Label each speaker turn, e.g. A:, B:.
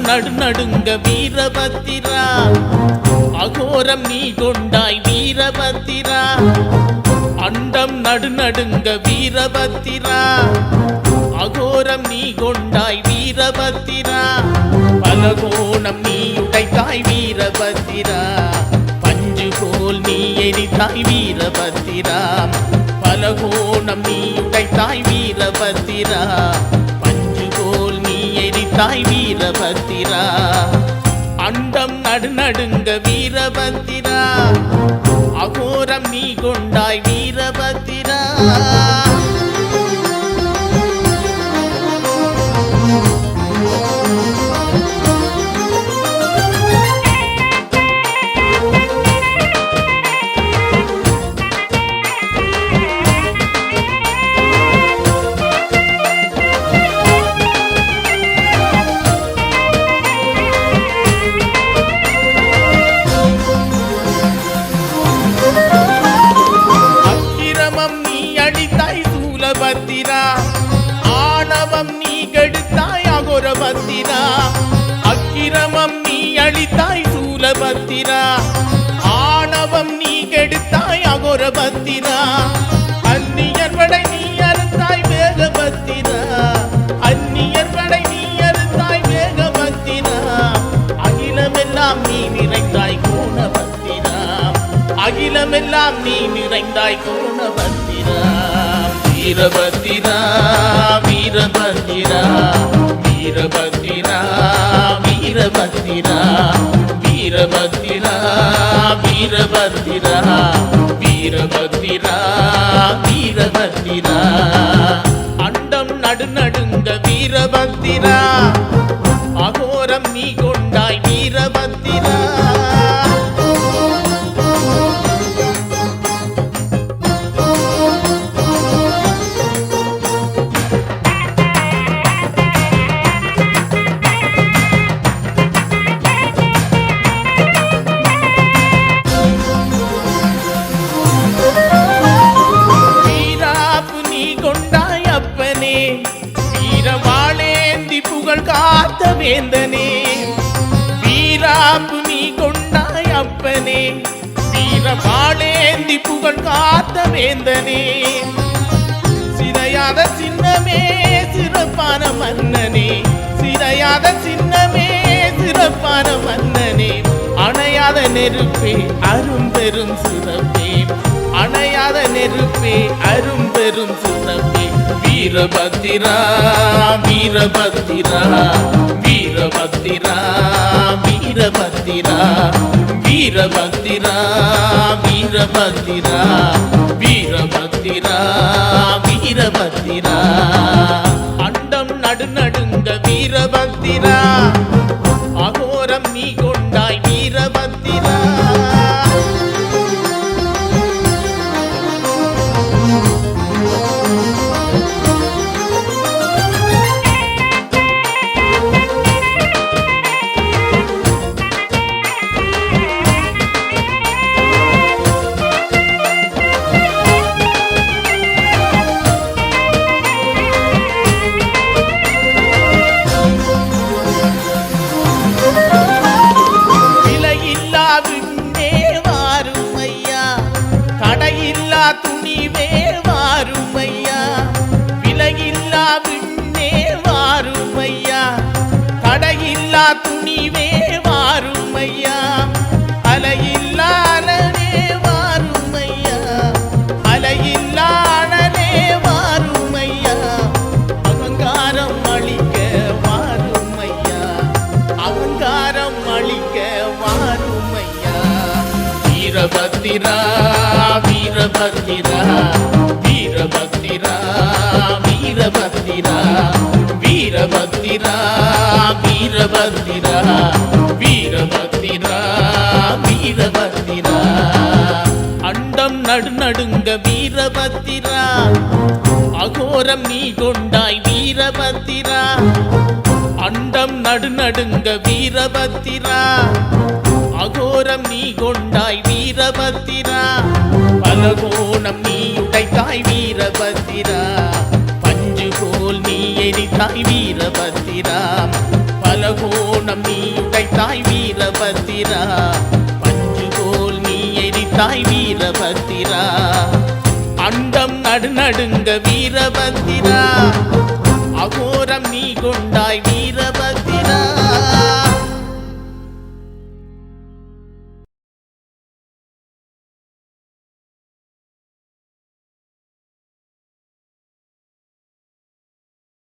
A: நடுநடுங்க வீரபத்திரா, அகோரம் நீ கொண்டாய் வீரபத்திரா. அண்டம் நடுநடுங்க வீரபத்திரா, அகோரம் நீ கொண்டாய் வீரபத்திரா. பலகோணம் நீ உடைத்தாய் வீரபத்திரா, பஞ்சு போல் நீ எரித்தாய் வீரபத்திரா. பலகோணம் நீ உடைத்தாய் வீரபத்திரா, பஞ்சு போல் நீ எரித்தாய் வீரபத்திரா. அண்டம் நடுநடுங்க வீரபத்திரா, அகோரம் நீ கொண்டாய் வீரபத்திரா. ஆணவம் நீ கெடுத்தாய் அகோரபத்திரா, அக்கிரமம் நீ அழித்தாய் சூலபத்திரா. ஆணவம் நீ கெடுத்தாய் அகோரபத்திரா, அந்நியர் படை நீ அறுத்தாய் வேகபத்திரா. அந்நியர் படை நீ அறுத்தாய் வேகபத்திரா. அகிலமெல்லாம் நீ நிறைந்தாய் கோணபத்திரா, அகிலமெல்லாம் நீ நிறைந்தாய் கோணபத்திரா. வீரபத்திரா வீரபத்திரா வீரபத்திரா வீரபத்திரா வீரபத்திரா வீரபத்திரா வீரபத்திரா வீரபத்திரா. அண்டம் நடுநடுங்க வீரபத்திரா, அகோரம் நீ கொண்டாய் வீரபத்திரா. வீரவாளேந்தி புகழ் காத்த வேந்தனே, வீராப்பு நீ கொண்டாய் அப்பனே. வீரவாளேந்தி புகழ் காத்த வேந்தனே, சிறையாத சின்னமே சிறப்பான மன்னனே. சிறையாத சின்னமே சிறப்பான மன்னனே. அணையாத நெருப்பே அரும்பெரும் சிறப்பே, அணையாத நெருப்பே அரும்பெரும் சிறப்பே. வீரபத்திரா வீரபத்திரா வீரபத்திரா வீரபத்திரா வீரபத்திரா வீரபத்திரா வீரபத்திரா வீரபத்திரா. அண்டம் நடுநடுங்க வீரபத்திரா, அகோரம் நீ கொண்டாய் வீரபத்திரா. துணிவே வாருமையா, விலையில்லா விண்ணே வாருமையா. கடையில்லா துணிவே வாருமையா, அலையில்லா அலனே வாருமையா. அலையில்லா அலனே வாருமையா. அகங்காரம் அழிக்க வாருமையா, அகங்காரம் அழிக்க வாருமையா. வீரபத்திரா வீரபத்திரா வீரபத்திரா வீரபத்திரா வீரபத்திரா வீரபத்திரா வீரபத்திரா வீரபத்திரா. அண்டம் நடுநடுங்க வீரபத்திரா, அகோரம் நீ கொண்டாய் வீரபத்திரா. அண்டம் நடுநடுங்க வீரபத்திரா, அகோரம் நீ கொண்டாய் வீரபத்திரா. பலகோணம் நீ உடைத்தாய் வீரபத்திரா, பஞ்சு போல் நீ எரித்தாய் வீரபத்திரா. பலகோணம் நீ உடைத்தாய் வீரபத்திரா, பஞ்சுகோல் நீ எரித்தாய் வீரபத்திரா, அண்டம் நடுநடுங்க வீரபத்திரா, அகோரம் நீ கொண்டாய் வீரபத்திரா.